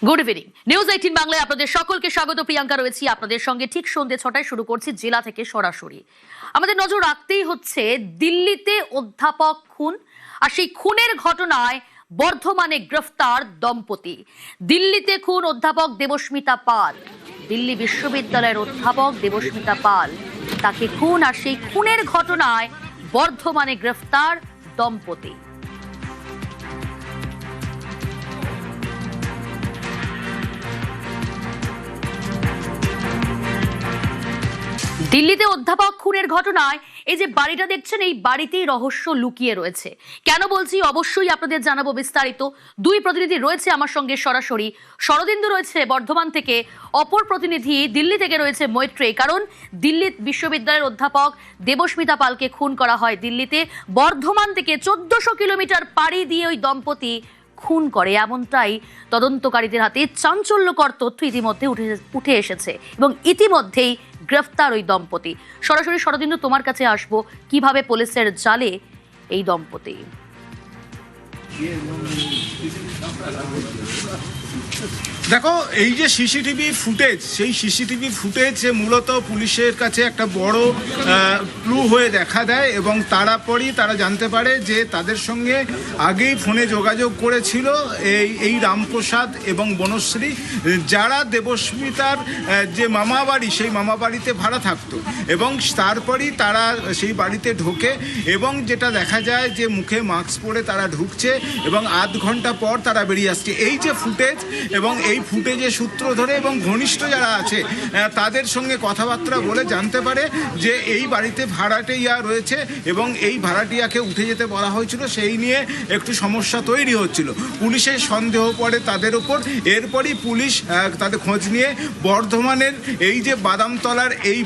Good evening, news 18 বাংলায় আপনাদের সকলকে স্বাগত। প্রিয়াঙ্কা রয়েছি আপনাদের সঙ্গে। ঠিক সন্ধ্যে 6টায় শুরু করছি জেলা থেকে সরাসরি। আমাদের নজর রাখতেই হচ্ছে দিল্লিতে অধ্যাপক খুন, আর সেই খুনের ঘটনায় বর্ধমানে গ্রেফতার দম্পতি। দিল্লিতে খুন অধ্যাপক দেবস্মিতা পাল। দিল্লি বিশ্ববিদ্যালয়ের অধ্যাপক দেবস্মিতা পাল, তাকে খুন, আর সেই খুনের ঘটনায় বর্ধমানে গ্রেফতার দম্পতি। দিল্লিতে অধ্যাপক খুনের ঘটনায় এই যে বাড়িটা দেখছেন, এই বাড়িতেই রহস্য লুকিয়ে রয়েছে। কেন বলছি অবশ্যই আপনাদের জানাবো বিস্তারিত। দুই প্রতিনিধি রয়েছে আমার সঙ্গে সরাসরি। শরদিন্দু রয়েছে বর্ধমান থেকে, অপর প্রতিনিধি দিল্লি থেকে রয়েছে মৈত্রী। কারণ দিল্লি বিশ্ববিদ্যালয়ের অধ্যাপক দেবস্মিতা পালকে খুন করা হয় দিল্লিতে। বর্ধমান থেকে 1400 কিলোমিটার পাড়ি দিয়ে ওই দম্পতি খুন করে, এমনটাই তদন্তকারীদের হাতে চাঞ্চল্যকর তথ্য ইতিমধ্যে উঠে এসেছে এবং ইতিমধ্যেই গ্রেফতার ওই দম্পতি। সরাসরি শরদিন্দু, তোমার কাছে আসবো, কিভাবে পুলিশের জালে এই দম্পতি? দেখো, এই যে সিসিটিভি ফুটেজ, সেই সিসিটিভি ফুটেজ মূলত পুলিশের কাছে একটা বড় ক্লু হয়ে দেখা দেয় এবং তারপরই তারা জানতে পারে যে তাদের সঙ্গে আগেই ফোনে যোগাযোগ করেছিল এই রামপ্রসাদ এবং বনশ্রী, যারা দেবস্মিতার যে মামা বাড়ি, সেই মামা বাড়িতে ভাড়া থাকতো। এবং তারপরই তারা সেই বাড়িতে ঢোকে এবং যেটা দেখা যায় যে মুখে মাস্ক পরে তারা ঢুকছে এবং আধ ঘন্টা পর তারা বেরিয়ে আসছে। এই যে ফুটেজ এবং এই ফুটেজের সূত্র ধরে এবং ঘনিষ্ঠ যারা আছে তাদের সঙ্গে কথাবার্তা বলে জানতে পারে যে এই বাড়িতে ভাড়াটিয়া রয়েছে এবং এই ভাড়াটিয়াকে উঠে যেতে বলা হয়েছিল, সেই নিয়ে একটু সমস্যা তৈরি হচ্ছিল। পুলিশের সন্দেহ পড়ে তাদের ওপর। এরপরই পুলিশ তাদের খোঁজ নিয়ে বর্ধমানের এই যে বাদামতলার এই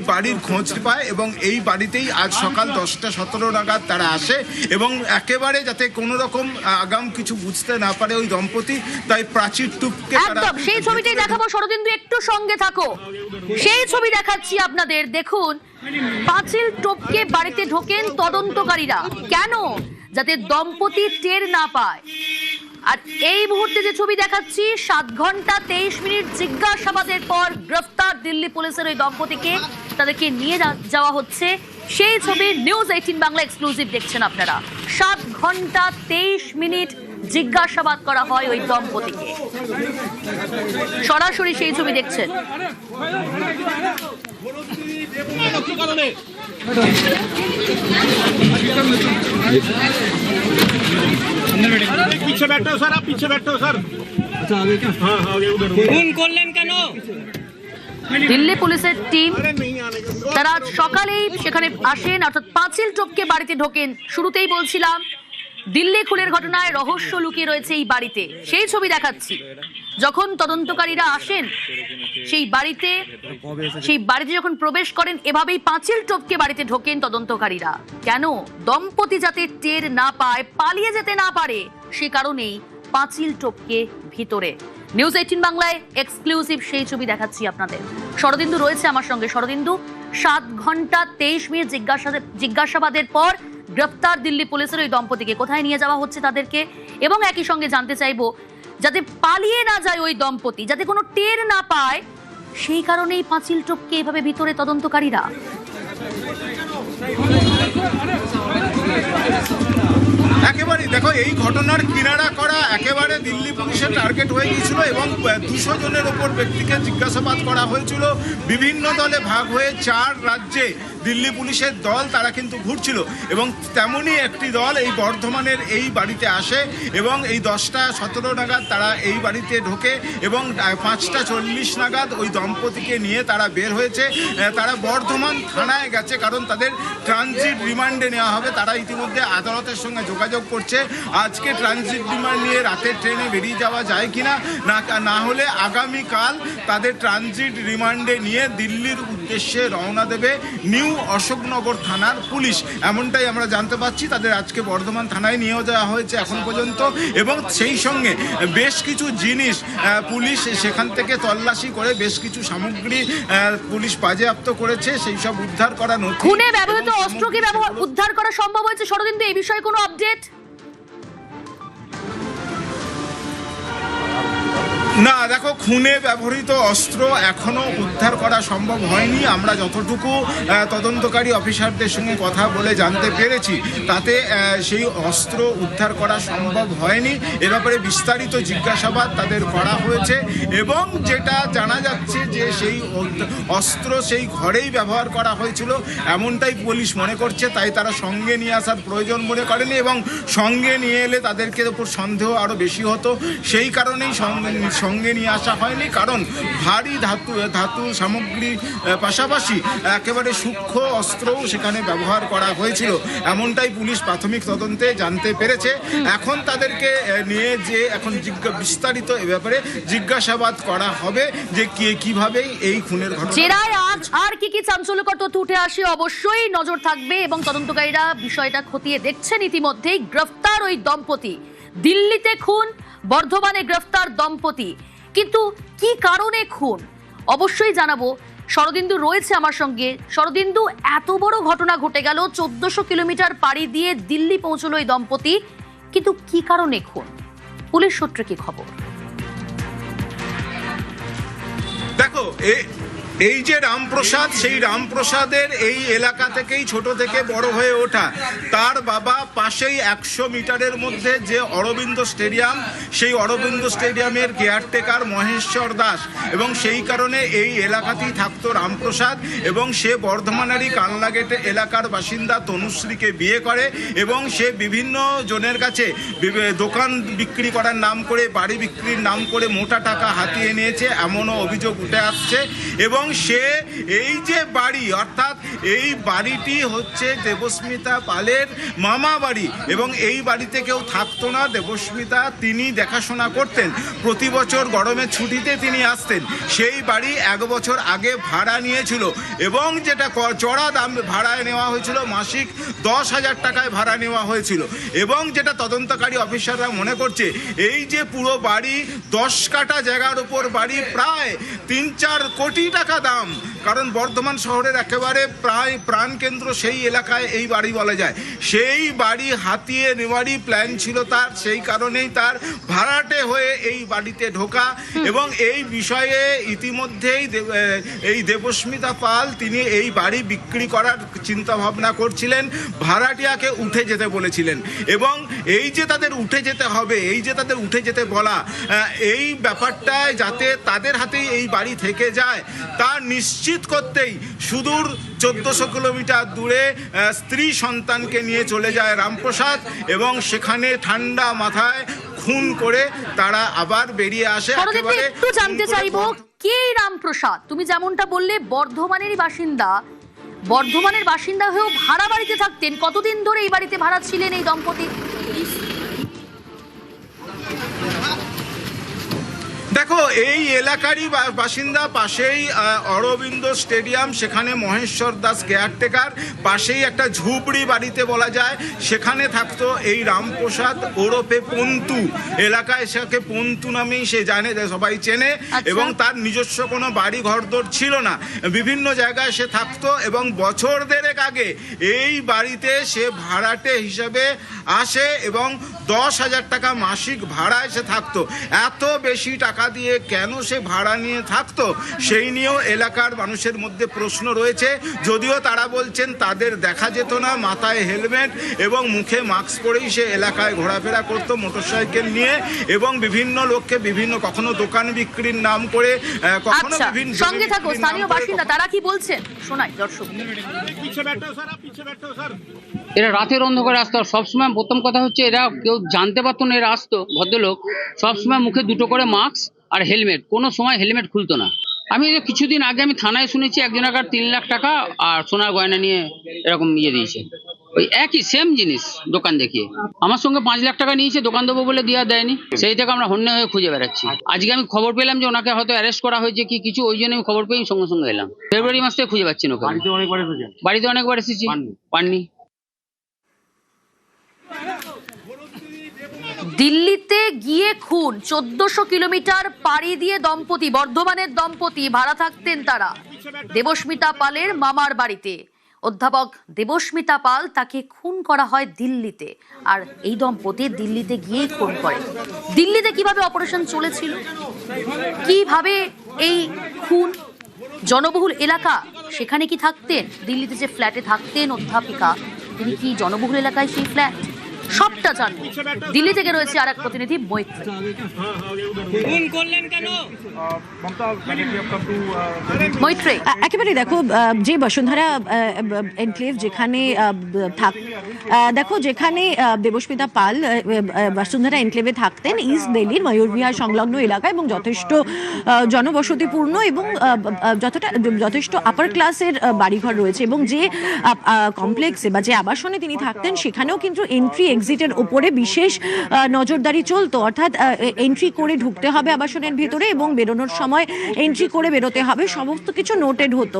বাড়ির খোঁজ পায় এবং এই বাড়িতেই আজ সকাল 10টা 17 নাগাদ তারা আসে এবং একেবারে যাতে কোনো রকম আগাম কিছু বুঝতে না পারে ওই দম্পতি, তাই প্রাচীর টুপকে একদম সেই ছবিটাই দেখাবো। শরদিন্দু, একটু সঙ্গে থাকো, সেই ছবি দেখাচ্ছি আপনাদের। দেখুন, পাঁচিল টপকে বাড়িতে ঢোকেন তদন্তকারীরা। কেন? যাতে দম্পতি টের না পায়। আর এই মুহূর্তে যে ছবি দেখাচ্ছি, 7 ঘন্টা 23 মিনিট জিজ্ঞাসাবাদের পর গ্রেফতার দিল্লি পুলিশের ওই দম্পতিকে। তাদেরকে নিয়ে যাওয়া হচ্ছে। সেই ছবি নিউজ 18 বাংলা এক্সক্লুসিভ দেখছেন আপনারা। 7 ঘন্টা 23 মিনিট জিজ্ঞাসাবাদ করা হয় ওই দম্পতিকে। সরাসরি সেই ছবি দেখছেন। पीछे बैठो सर, आप पीछे बैठो सर। अच्छा आगे क्या? हाँ आगे उधर। खून করলেন কেন? দিল্লি পুলিশের টিম তারা সকালেই সেখানে আসেন, অর্থাৎ পাঁচিল টপকে বাড়িতে ঢোকেন। শুরুতেই বলছিলাম দিল্লি খুনের ঘটনায় রহস্য লুকিয়ে রয়েছে এই বাড়িতে। সেই ছবি দেখাচ্ছি। যখন তদন্তকারীরা আসেন সেই বাড়িতে যখন প্রবেশ করেন, এভাবেই পাঁচিল টপকে বাড়িতে ঢোকেন তদন্তকারীরা। কেন? দম্পতি যাতে টের না পায়, পালিয়ে যেতে না পারে, সে কারণেই পাঁচিল টপকে ভিতরে। নিউজ 18 বাংলায় এক্সক্লুসিভ সেই ছবি দেখাচ্ছি আপনাদের। শরদিন্দু রয়েছে আমার সঙ্গে। শরদিন্দু, 7 ঘন্টা 23 মিনিট জিজ্ঞাসাবাদের পর গ্রেফতার দিল্লি পুলিশের ওই দম্পতিকে। কোথায় নিয়ে যাওয়া হচ্ছে তাদেরকে? এবং একই সঙ্গে জানতে চাইবো, যাতে পালিয়ে না যায় ওই দম্পতি, যাতে কোনো টের না পায়, সেই কারণেই পাঁচিল টপকে এভাবে ভিতরে তদন্তকারীরা। একেবারে দেখো, এই ঘটনার কিনারা করা একেবারে দিল্লি পুলিশের টার্গেট হয়ে গিয়েছিল এবং 200 জনের ওপর ব্যক্তিকে জিজ্ঞাসাবাদ করা হয়েছিল। বিভিন্ন দলে ভাগ হয়ে 4 রাজ্যে দিল্লি পুলিশের দল তারা কিন্তু ঘুরছিল এবং তেমনই একটি দল এই বর্ধমানের এই বাড়িতে আসে এবং এই 10টা 17 নাগাদ তারা এই বাড়িতে ঢোকে এবং 5টা 40 নাগাদ ওই দম্পতিকে নিয়ে তারা বের হয়েছে। তারা বর্ধমান থানায় গেছে, কারণ তাদের ট্রানজিট রিমান্ডে নেওয়া হবে। তারা ইতিমধ্যে আদালতের সঙ্গে যোগাযোগ করছে আজকে ট্রানজিট রিমান্ড নিয়ে রাতের ট্রেনে বেরিয়ে যাওয়া যায় কিনা, না হলে আগামীকাল তাদের ট্রানজিট রিমান্ডে নিয়ে দিল্লির উদ্দেশ্যে রওনা দেবে নিউ অশোকনগর থানার পুলিশ। এমনটাই আমরা জানতে পাচ্ছি। তাদের আজকে বর্ধমান থানায় নিয়ে যাওয়া হয়েছে এখন পর্যন্ত এবং সেই সঙ্গে বেশ কিছু জিনিস পুলিশ সেখান থেকে তল্লাশি করে বেশ কিছু সামগ্রী পুলিশ বাজেয়াপ্ত করেছে। সেই সব উদ্ধার করা নথি, খুনে ব্যবহৃত অস্ত্র কি উদ্ধার করা সম্ভব হয়েছে? শরদিন্দু, এই বিষয়ে কোনো আপডেট? না, দেখো, খুনে ব্যবহৃত অস্ত্র এখনো উদ্ধার করা সম্ভব হয়নি। আমরা যতটুকু তদন্তকারী অফিসারদের সঙ্গে কথা বলে জানতে পেরেছি তাতে সেই অস্ত্র উদ্ধার করা সম্ভব হয়নি। এ ব্যাপারে বিস্তারিত জিজ্ঞাসাবাদ তাদের করা হয়েছে এবং যেটা জানা যাচ্ছে যে সেই অস্ত্র সেই ঘরেই ব্যবহার করা হয়েছিল এমনটাই পুলিশ মনে করছে। তাই তারা সঙ্গে নিয়ে আসার প্রয়োজন মনে করেনি এবং সঙ্গে নিয়ে এলে তাদেরকে উপর সন্দেহ আরও বেশি হতো। সেই কারণেই সঙ্গে নিয়ে আসা হয়নি, কারণ ভারী ধাতু সামগ্রী পাশাপাশি একেবারে সূক্ষ্ম অস্ত্রও সেখানে ব্যবহার করা হয়েছিল এমনটাই পুলিশ প্রাথমিক তদন্তে জানতে পেরেছে। এখন তাদেরকে নিয়ে যে এখন বিস্তারিত এ ব্যাপারে জিজ্ঞাসাবাদ করা হবে যে কিভাবে এই খুনের ঘটনা। জেরায় আজ আর কি চাঞ্চল্যকর তথ্য উঠে আসে অবশ্যই নজর থাকবে এবং তদন্তকারীরা বিষয়টা খতিয়ে দেখছেন। ইতিমধ্যেই গ্রেফতার ওই দম্পতি, দিল্লিতে খুন, বর্ধমানে গ্রেফতার দম্পতি, কিন্তু কি কারণে খুন অবশ্যই জানাবো। শরদিন্দু রয়েছে আমার সঙ্গে। শরদিন্দু, এত বড় ঘটনা ঘটে গেল, 1400 কিলোমিটার পাড়ি দিয়ে দিল্লি পৌঁছলো এই দম্পতি, কিন্তু কি কারণে খুন, পুলিশ সূত্রে কি খবর? দেখো, এই যে রামপ্রসাদ, সেই রামপ্রসাদের এই এলাকা থেকেই ছোট থেকে বড় হয়ে ওঠা। তার বাবা পাশেই 100 মিটারের মধ্যে যে অরবিন্দ স্টেডিয়াম, সেই অরবিন্দ স্টেডিয়ামের কেয়ারটেকার মহেশ্বর দাস, এবং সেই কারণে এই এলাকাতেই থাকতো রামপ্রসাদ এবং সে বর্ধমানেরই কানলাগেট এলাকার বাসিন্দা তনুশ্রীকে বিয়ে করে এবং সে বিভিন্ন জনের কাছে দোকান বিক্রি করার নাম করে, বাড়ি বিক্রির নাম করে মোটা টাকা হাতিয়ে নিয়েছে এমনও অভিযোগ উঠে আসছে। এবং সে এই যে বাড়ি, অর্থাৎ এই বাড়িটি হচ্ছে দেবস্মিতা পালের মামা বাড়ি এবং এই বাড়িতে কেউ থাকতো না। দেবস্মিতা তিনি দেখাশোনা করতেন, প্রতি বছর গরমের ছুটিতে তিনি আসতেন। সেই বাড়ি 1 বছর আগে ভাড়া নিয়েছিল এবং যেটা চড়া দাম ভাড়ায় নেওয়া হয়েছিল, মাসিক 10,000 টাকায় ভাড়া নেওয়া হয়েছিল। এবং যেটা তদন্তকারী অফিসাররা মনে করছে, এই যে পুরো বাড়ি 10 কাঠা জায়গার উপর বাড়ি, প্রায় 3-4 কোটি টাকা দাম, কারণ বর্ধমান শহরের একেবারে প্রায় প্রাণকেন্দ্র সেই এলাকায় এই বাড়ি বলা যায়। সেই বাড়ি হাতিয়ে নেওয়ারই প্ল্যান ছিল তার, সেই কারণেই তার ভাড়াটে হয়ে এই বাড়িতে ঢোকা। এবং এই বিষয়ে ইতিমধ্যেই এই দেবস্মিতা পাল তিনি এই বাড়ি বিক্রি করার চিন্তা ভাবনা করছিলেন, ভাড়াটিয়াকে উঠে যেতে বলেছিলেন। এবং এই যে তাদের উঠে যেতে হবে, এই যে তাদের উঠে যেতে বলা, এই ব্যাপারটায় যাতে তাদের হাতেই এই বাড়ি থেকে যায় তা নিশ্চিত করতেই সুদূর 1400 কিলোমিটার দূরে স্ত্রী সন্তানকে নিয়ে চলে যায় রামপ্রসাদ এবং সেখানে ঠান্ডা মাথায় খুন করে তারা আবার বেরিয়ে আসে। একেবারে একটু জানতে চাইবো, কে রামপ্রসাদ? তুমি যেমনটা বললে বর্ধমানেরই বাসিন্দা, বর্ধমানের বাসিন্দা হয়েও ভাড়া বাড়িতে থাকতেন। কতদিন ধরে এই বাড়িতে ভাড়া ছিলেন এই দম্পতি? দেখো, এই এলাকারই বাসিন্দা, পাশেই অরবিন্দ স্টেডিয়াম, সেখানে মহেশ্বর দাস কেয়ারটেকার, পাশেই একটা ঝুপড়ি বাড়িতে বলা যায়, সেখানে থাকতো এই রামপ্রসাদ ওরফে পন্তু। এলাকায় সেকে পন্তু নামেই সে জানে, সবাই চেনে। এবং তার নিজস্ব কোনো বাড়ি ঘরদোর ছিল না, বিভিন্ন জায়গায় সে থাকতো এবং বছর 1.5 আগে এই বাড়িতে সে ভাড়াটে হিসেবে আসে এবং 10,000 টাকা মাসিক ভাড়ায় সে থাকতো। এত বেশি টাকা দিয়ে কেন সে ভাড়া নিয়ে থাকতো সেই নিয়েও এলাকার মানুষের মধ্যে প্রশ্ন রয়েছে। যদিও তারা বলছেন তাদের দেখা যেত না, মাথায় হেলমেট এবং মুখে মাস্ক পরেই সে এলাকায় ঘোরাফেরা করতো মোটরসাইকেল নিয়ে এবং বিভিন্ন লোককে বিভিন্ন, কখনো দোকান বিক্রির নাম করে, কখনো বিভিন্ন। সঙ্গে থাকো, স্থানীয় বাসিন্দা তারা কি বলছেন শোনাই দর্শক। এরা রাতের অন্ধকারে আসতো, সবসময় প্রথম কথা হচ্ছে এরা কেউ জানতে পারতো না এরা আসতো। ভদ্রলোক সবসময় মুখে 2টো করে মাস্ক আর হেলমেট, কোনো সময় হেলমেট খুলতো না। আমি কিছুদিন আগে আমি থানায় শুনেছি একজনের কাছে 3 লাখ টাকা আর সোনার গয়না নিয়ে এরকম দিয়েছে, ওই একই সেম জিনিস দোকান দেখিয়ে। আমার সঙ্গে 5 লাখ টাকা নিয়েছে, দোকান দেবো বলে দেয়নি। সেই থেকে আমরা হন্যে হয়ে খুঁজে বেড়াচ্ছি। আজকে আমি খবর পেলাম যে ওনাকে হয়তো অ্যারেস্ট করা হয়েছে কি কিছু, ওই জন্য আমি খবর পেয়ে সঙ্গে সঙ্গে এলাম। ফেব্রুয়ারি মাস থেকে খুঁজে পাচ্ছি না। বাড়িতে অনেকবার এসেছি, পাননি। দিল্লিতে গিয়ে খুন, 1400 কিলোমিটার পাড়ি দিয়ে দম্পতি, বর্ধমানের দম্পতি, ভাড়া থাকতেন তারা দেবস্মিতা পালের মামার বাড়িতে। অধ্যাপক দেবস্মিতা পাল, তাকে খুন করা হয় দিল্লিতে, আর এই দম্পতি দিল্লিতে গিয়েই খুন করে। দিল্লিতে কিভাবে অপারেশন চলেছিল কিভাবে এই খুন? জনবহুল এলাকা, সেখানে কি থাকতেন? দিল্লিতে যে ফ্ল্যাটে থাকতেন অধ্যাপিকা, তিনি কি জনবহুল এলাকায় সেই ফ্ল্যাট? সবটা জানবো। দিল্লি থেকে রয়েছে আর এক প্রতিনিধি মৈত্র। মৈত্রে, একেবারে দেখো, যে বসুন্ধরা এনক্লেভ যেখানে দেখো যেখানে দেবস্মিতা পাল বসুন্ধরা এনক্লেভে থাকতেন ইস্ট দিল্লির ময়ূরবিহার সংলগ্ন এলাকা, এবং যথেষ্ট জনবসতিপূর্ণ এবং যথেষ্ট আপার ক্লাসের বাড়িঘর রয়েছে, এবং যে কমপ্লেক্সে বা যে আবাসনে তিনি থাকতেন সেখানেও কিন্তু এন্ট্রি এক্সিটের উপরে বিশেষ নজরদারি চলতো। অর্থাৎ এন্ট্রি করে ঢুকতে হবে আবাসনের ভেতরে এবং বেরোনোর সময় এন্ট্রি করে বেরোতে হবে, সমস্ত কিছু নোটেড হতো।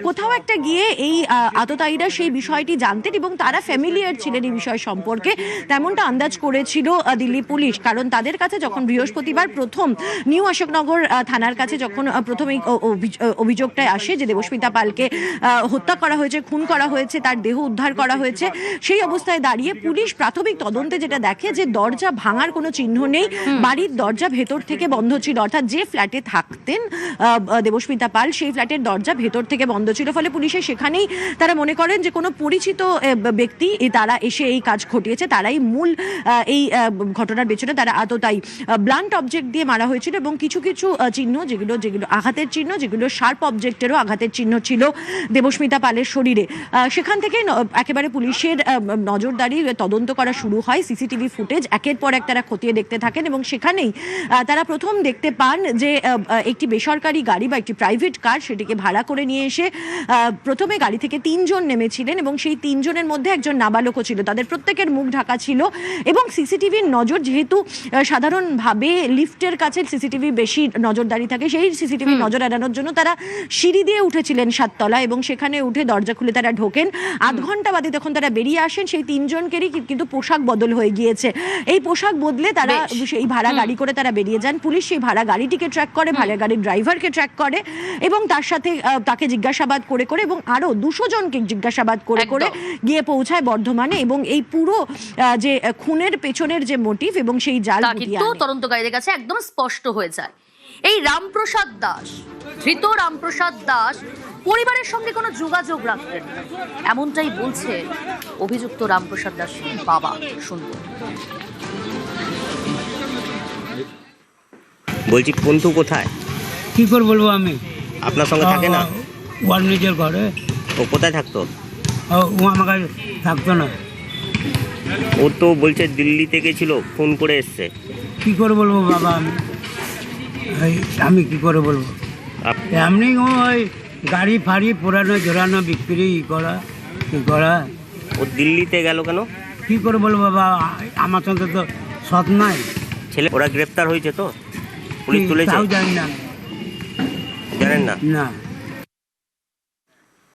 কোথাও একটা গিয়ে এই আততায়ীরা সেই বিষয়টি জানতেন এবং তারা ফ্যামিলিয়ার ছিলেন এই বিষয় সম্পর্কে, তেমনটা আন্দাজ করেছিল দিল্লি পুলিশ। কারণ তাদের কাছে যখন বৃহস্পতিবার প্রথম নিউ অশোকনগর থানার কাছে যখন প্রথম এই অভিযোগটা আসে যে দেবস্মিতা পালকে হত্যা করা হয়েছে, খুন করা হয়েছে, তার দেহ উদ্ধার করা হয়েছে, সেই অবস্থায় দাঁড়িয়ে পুলিশ প্রাথমিক তদন্তে যেটা দেখে যে দরজা ভাঙার কোনো চিহ্ন নেই, বাড়ির দরজা ভেতর থেকে বন্ধ ছিল। অর্থাৎ যে ফ্ল্যাটে থাকতেন দেবস্মিতা পাল সেই ফ্ল্যাটের দরজা ভেতর থেকে বন্ধ ছিল। ফলে পুলিশের সেখানেই তারা মনে করেন যে কোনো পরিচিত ব্যক্তি তারা এসে এই কাজ ঘটিয়েছে, তারাই মূল এই ঘটনার পেছনে তারা আততায়ী। ব্লান্ট অবজেক্ট দিয়ে মারা হয়েছিল এবং কিছু কিছু চিহ্ন যেগুলো আঘাতের চিহ্ন, যেগুলো শার্প অবজেক্টেরও আঘাতের চিহ্ন ছিল দেবস্মিতা পালের শরীরে। সেখান থেকে একেবারে পুলিশের নজরদারি তদন্ত করা শুরু হয়। সিসিটিভি ফুটেজ একের পর এক তারা খতিয়ে দেখতে থাকেন এবং সেখানেই তারা প্রথম দেখতে পান যে একটি বেসরকারি গাড়ি বা একটি প্রাইভেট কার, সেটিকে ভাড়া করে নিয়ে এসে প্রথমে গাড়ি থেকে 3 জন নেমেছিলেন এবং সেই 3 জনের মধ্যে একজন নাবালকও ছিল। তাদের প্রত্যেকের মুখ ঢাকা ছিল এবং সিসিটিভির নজর, যেহেতু সাধারণভাবে লিফটের কাছে সিসিটিভি বেশি নজরদারি থাকে, সেই সিসিটিভির নজর এড়ানোর জন্য তারা সিঁড়ি দিয়ে উঠেছিলেন 7 তলা এবং সেখানে উঠে দরজা খুলে তারা ঢোকেন। আধ ঘন্টা বাদে তখন তারা বেরিয়ে আসেন, সেই 3 জনকেরই কিন্তু পোশাক বদল হয়ে গিয়েছে। এই পোশাক বদলে তারা সেই ভাড়া গাড়ি করে তারা বেরিয়ে যান। পুলিশ সেই ভাড়া গাড়িটিকে ট্র্যাক করে, ভাড়া গাড়ির ড্রাইভারকে ট্র্যাক করে এবং তার সাথে তাকে জিজ্ঞাসাবাদ করে এবং আরো 200 জনকে জিজ্ঞাসাবাদ করে গিয়ে পৌঁছায় বর্ধমানে এবং এই পুরো যে খুনের পেছনের যে মোটিভ এবং সেই জাল কিন্তু তদন্তকারীদের কাছে একদম স্পষ্ট হয়ে যায়। এই রামপ্রসাদ দাস, ধৃত রামপ্রসাদ দাস পরিবারের সঙ্গে কোনো যোগাযোগ রাখতেন না, এমনটাই বলছে অভিযুক্ত রামপ্রসাদ দাসের বাবা। শুনবো। বলছি পন্তু কোথায়? কি করে বলবো আমি? আপনার সঙ্গে থাকে না? ওর নিজের ঘরে। ও কোথায় থাকতো? ও আমার কাছে থাকতো না। ও তো বলছে দিল্লি থেকে ছিল, ফোন করে এসছে। কি করে বলবো বাবা আমি কি করে বলবো? এমনি ওই গাড়ি ফাড়ি পুরানো জোরানো বিক্রি করা ও দিল্লিতে গেল কেন? কি করে বলবো বাবা, আমার সঙ্গে তো সৎ নাই। ছেলে ওরা গ্রেফতার হয়েছে তো? পুলিশ তুলেছে? তাও জানি না। জানেন না? না।